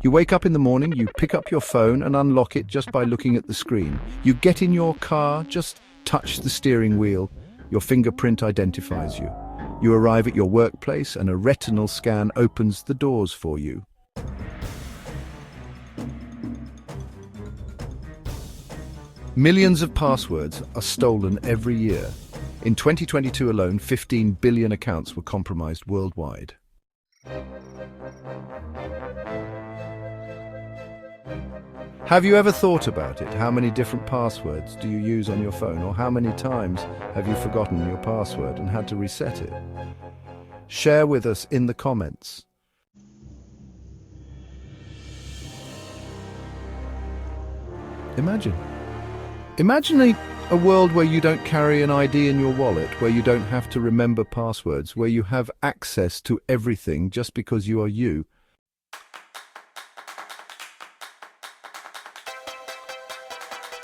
You wake up in the morning, you pick up your phone and unlock it just by looking at the screen. You get in your car, just touch the steering wheel. Your fingerprint identifies you. You arrive at your workplace and a retinal scan opens the doors for you. Millions of passwords are stolen every year. In 2022 alone, 15 billion accounts were compromised worldwide. Have you ever thought about it? How many different passwords do you use on your phone? Or how many times have you forgotten your password and had to reset it? Share with us in the comments. Imagine a world where you don't carry an ID in your wallet, where you don't have to remember passwords, where you have access to everything just because you are you.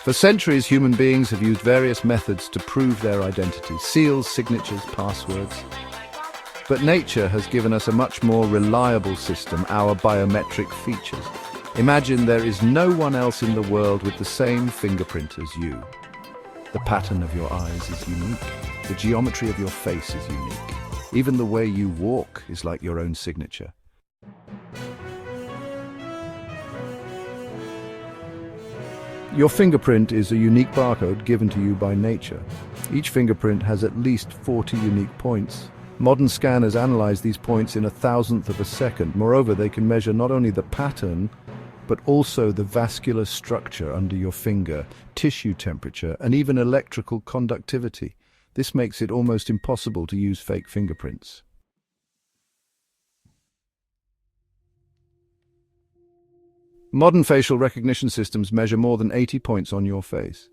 For centuries, human beings have used various methods to prove their identity: seals, signatures, passwords. But nature has given us a much more reliable system, our biometric features. Imagine there is no one else in the world with the same fingerprint as you. The pattern of your eyes is unique. The geometry of your face is unique. Even the way you walk is like your own signature. Your fingerprint is a unique barcode given to you by nature. Each fingerprint has at least 40 unique points. Modern scanners analyze these points in 1,000th of a second. Moreover, they can measure not only the pattern, but also the vascular structure under your finger, tissue temperature, and even electrical conductivity. This makes it almost impossible to use fake fingerprints. Modern facial recognition systems measure more than 80 points on your face.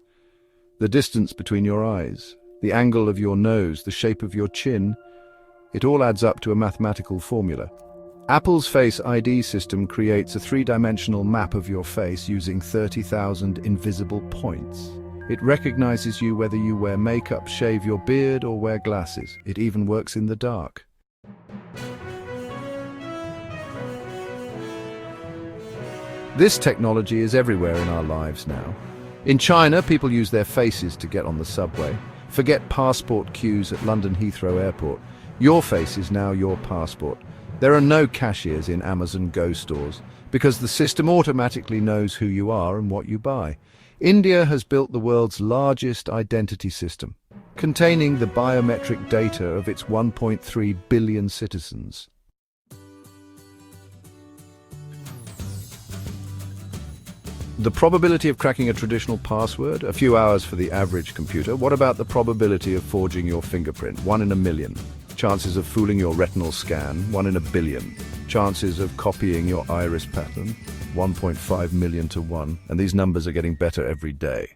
The distance between your eyes, the angle of your nose, the shape of your chin, it all adds up to a mathematical formula. Apple's Face ID system creates a three-dimensional map of your face using 30,000 invisible points. It recognizes you whether you wear makeup, shave your beard, or wear glasses. It even works in the dark. This technology is everywhere in our lives now. In China, people use their faces to get on the subway. Forget passport queues at London Heathrow Airport. Your face is now your passport. There are no cashiers in Amazon Go stores because the system automatically knows who you are and what you buy. India has built the world's largest identity system, containing the biometric data of its 1.3 billion citizens. The probability of cracking a traditional password, a few hours for the average computer. What about the probability of forging your fingerprint? 1 in a million. Chances of fooling your retinal scan? 1 in a billion. Chances of copying your iris pattern? 1.5 million to 1. And these numbers are getting better every day.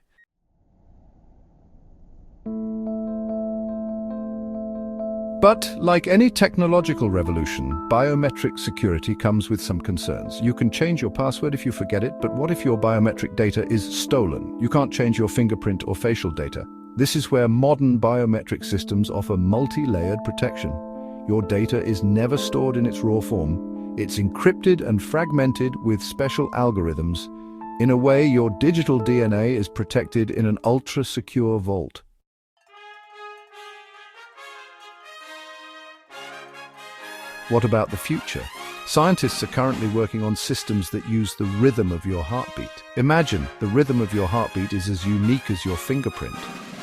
But, like any technological revolution, biometric security comes with some concerns. You can change your password if you forget it, but what if your biometric data is stolen? You can't change your fingerprint or facial data. This is where modern biometric systems offer multi-layered protection. Your data is never stored in its raw form. It's encrypted and fragmented with special algorithms. In a way, your digital DNA is protected in an ultra-secure vault. What about the future? Scientists are currently working on systems that use the rhythm of your heartbeat. Imagine the rhythm of your heartbeat is as unique as your fingerprint.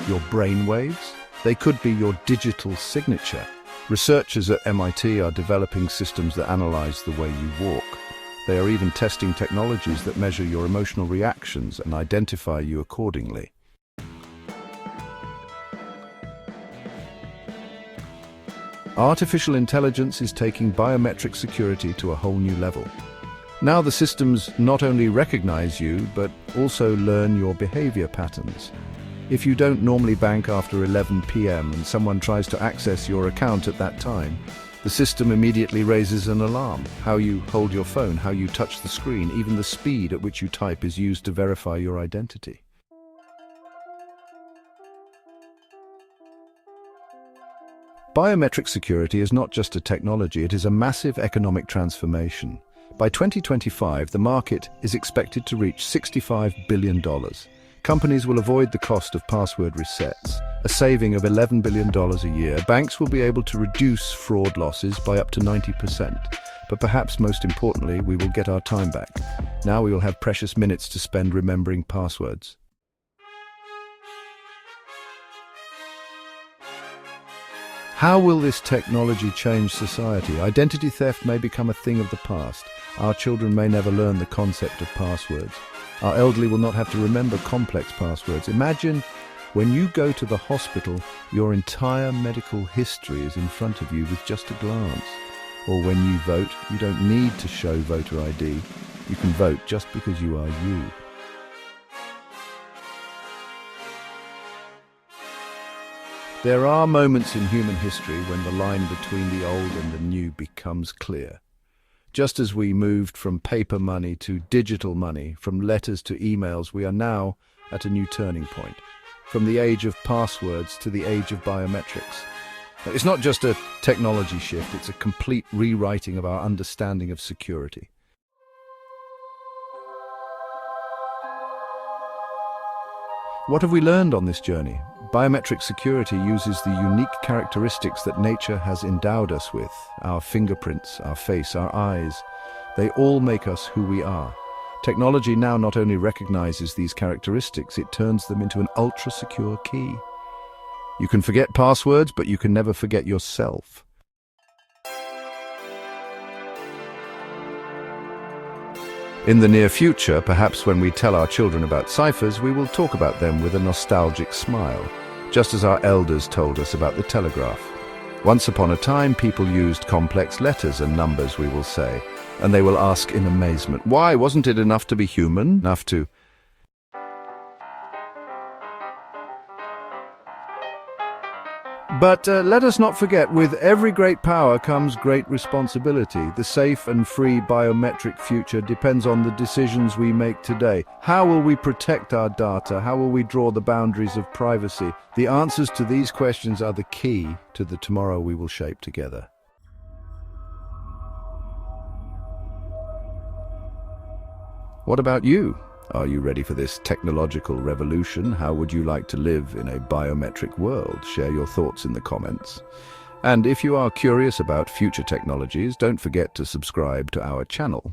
Your brain waves? They could be your digital signature. Researchers at MIT are developing systems that analyze the way you walk. They are even testing technologies that measure your emotional reactions and identify you accordingly. Artificial intelligence is taking biometric security to a whole new level. Now the systems not only recognize you, but also learn your behavior patterns. If you don't normally bank after 11 p.m. and someone tries to access your account at that time, the system immediately raises an alarm. How you hold your phone, how you touch the screen, even the speed at which you type is used to verify your identity. Biometric security is not just a technology, it is a massive economic transformation. By 2025, the market is expected to reach $65 billion. Companies will avoid the cost of password resets, a saving of $11 billion a year. Banks will be able to reduce fraud losses by up to 90%. But perhaps most importantly, we will get our time back. Now we will have precious minutes to spend remembering passwords. How will this technology change society? Identity theft may become a thing of the past. Our children may never learn the concept of passwords. Our elderly will not have to remember complex passwords. Imagine when you go to the hospital, your entire medical history is in front of you with just a glance. Or when you vote, you don't need to show voter ID. You can vote just because you are you. There are moments in human history when the line between the old and the new becomes clear. Just as we moved from paper money to digital money, from letters to emails, we are now at a new turning point. From the age of passwords to the age of biometrics. It's not just a technology shift, it's a complete rewriting of our understanding of security. What have we learned on this journey? Biometric security uses the unique characteristics that nature has endowed us with. Our fingerprints, our face, our eyes. They all make us who we are. Technology now not only recognizes these characteristics, it turns them into an ultra-secure key. You can forget passwords, but you can never forget yourself. In the near future, perhaps when we tell our children about ciphers, we will talk about them with a nostalgic smile, just as our elders told us about the telegraph. Once upon a time, people used complex letters and numbers, we will say, and they will ask in amazement, why wasn't it enough to be human, enough to... But let us not forget, with every great power comes great responsibility. The safe and free biometric future depends on the decisions we make today. How will we protect our data? How will we draw the boundaries of privacy? The answers to these questions are the key to the tomorrow we will shape together. What about you? Are you ready for this technological revolution? How would you like to live in a biometric world? Share your thoughts in the comments. And if you are curious about future technologies, don't forget to subscribe to our channel.